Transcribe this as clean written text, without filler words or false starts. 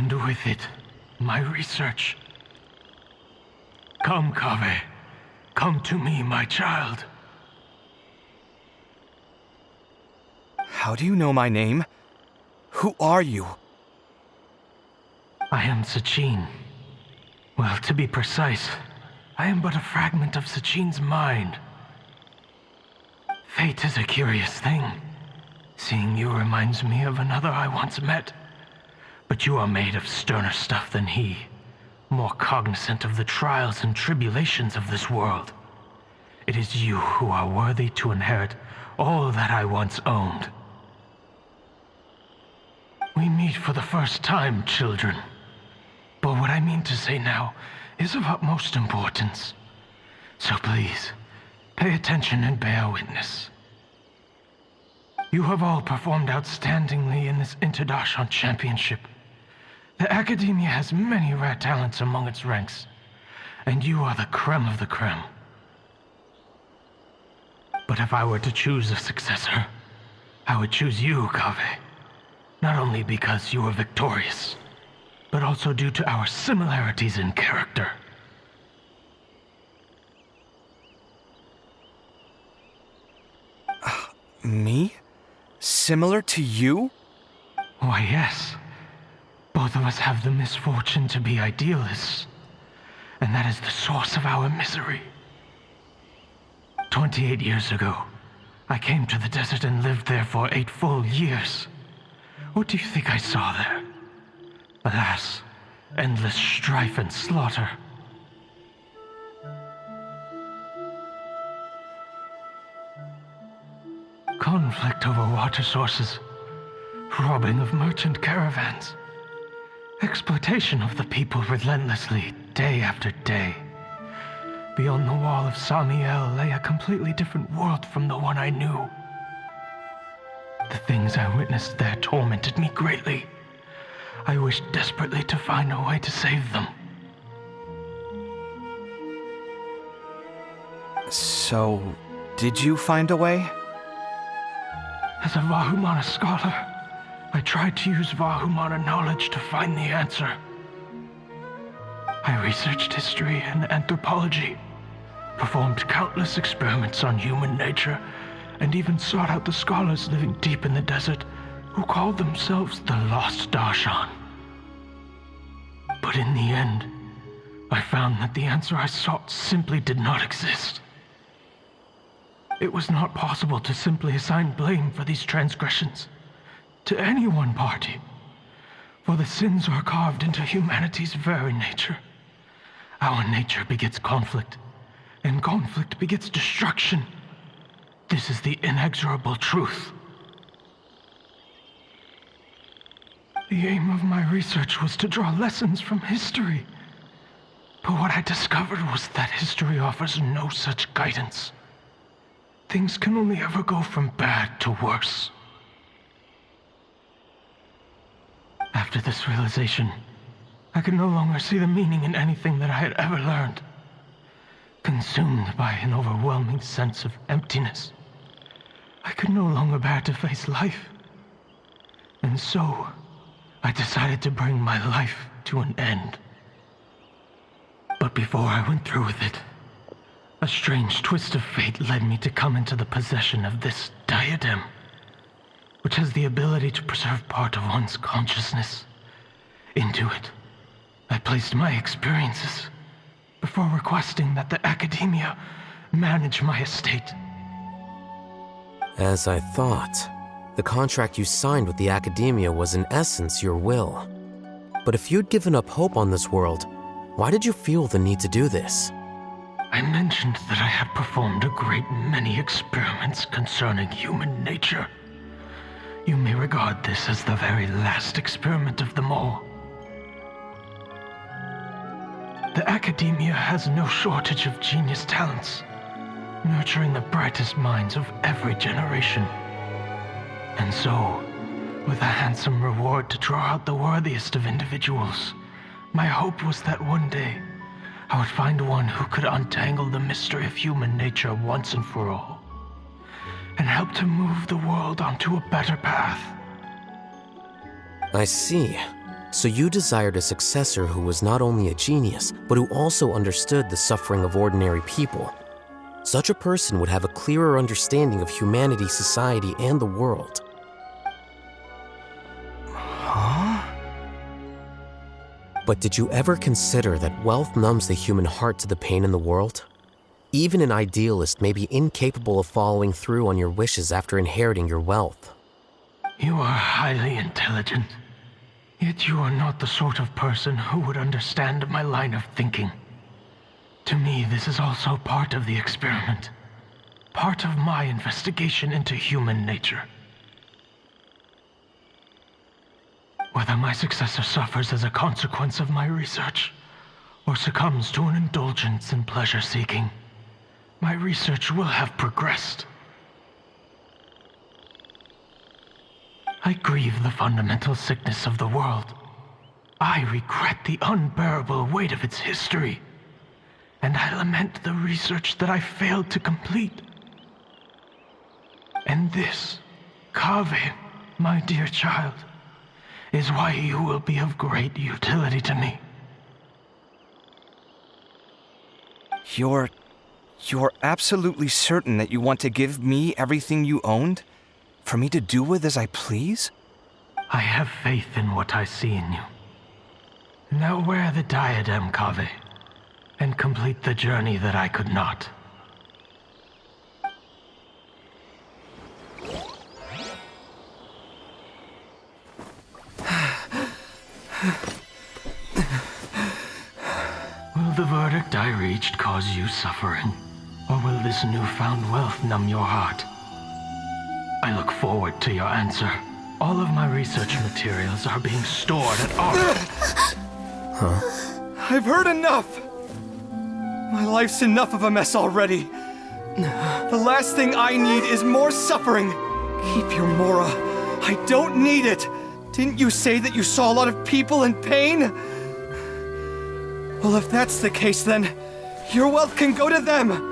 and with it, my research. Come, Kaveh. Come to me, my child. How do you know my name? Who are you? I am Sachin. Well, to be precise, I am but a fragment of Sachin's mind. Fate is a curious thing. Seeing you reminds me of another I once met. But you are made of sterner stuff than he, more cognizant of the trials and tribulations of this world. It is you who are worthy to inherit all that I once owned. We meet for the first time, children. But what I mean to say now is of utmost importance. So please, pay attention and bear witness. You have all performed outstandingly in this Interdarshan Championship. The Academia has many rare talents among its ranks, and you are the creme of the creme. But if I were to choose a successor, I would choose you, Kaveh. Not only because you were victorious, but also due to our similarities in character. Me? Similar to you? Why, yes. Both of us have the misfortune to be idealists, and that is the source of our misery. 28 years ago, I came to the desert and lived there for 8 full years. What do you think I saw there? Alas, endless strife and slaughter. Conflict over water sources, robbing of merchant caravans, exploitation of the people relentlessly, day after day. Beyond the wall of Samiel lay a completely different world from the one I knew. The things I witnessed there tormented me greatly. I wished desperately to find a way to save them. So, did you find a way? As a Vahumana scholar, I tried to use Vahumana knowledge to find the answer. I researched history and anthropology, performed countless experiments on human nature, and even sought out the scholars living deep in the desert who called themselves the Lost Darshan. But in the end, I found that the answer I sought simply did not exist. It was not possible to simply assign blame for these transgressions to any one party, for the sins are carved into humanity's very nature. Our nature begets conflict, and conflict begets destruction. This is the inexorable truth. The aim of my research was to draw lessons from history. But what I discovered was that history offers no such guidance. Things can only ever go from bad to worse. After this realization, I could no longer see the meaning in anything that I had ever learned. Consumed by an overwhelming sense of emptiness, I could no longer bear to face life. And so, I decided to bring my life to an end. But before I went through with it, a strange twist of fate led me to come into the possession of this diadem, which has the ability to preserve part of one's consciousness. Into it, I placed my experiences before requesting that the Academia manage my estate. As I thought, the contract you signed with the Academia was in essence your will. But if you'd given up hope on this world, why did you feel the need to do this? I mentioned that I had performed a great many experiments concerning human nature. You may regard this as the very last experiment of them all. The Academia has no shortage of genius talents, nurturing the brightest minds of every generation. And so, with a handsome reward to draw out the worthiest of individuals, my hope was that one day I would find one who could untangle the mystery of human nature once and for all, and help to move the world onto a better path. I see. So you desired a successor who was not only a genius, but who also understood the suffering of ordinary people. Such a person would have a clearer understanding of humanity, society, and the world. Huh? But did you ever consider that wealth numbs the human heart to the pain in the world? Even an idealist may be incapable of following through on your wishes after inheriting your wealth. You are highly intelligent, yet you are not the sort of person who would understand my line of thinking. To me, this is also part of the experiment, part of my investigation into human nature. Whether my successor suffers as a consequence of my research, or succumbs to an indulgence in pleasure-seeking, my research will have progressed. I grieve the fundamental sickness of the world. I regret the unbearable weight of its history. And I lament the research that I failed to complete. And this, Kaveh, my dear child, is why you will be of great utility to me. You're absolutely certain that you want to give me everything you owned? For me to do with as I please? I have faith in what I see in you. Now wear the diadem, Kaveh, and complete the journey that I could not. Will the verdict I reached cause you suffering? Or will this newfound wealth numb your heart? I look forward to your answer. All of my research materials are being stored at I've heard enough! My life's enough of a mess already. The last thing I need is more suffering. Keep your Mora. I don't need it. Didn't you say that you saw a lot of people in pain? Well, if that's the case, then your wealth can go to them.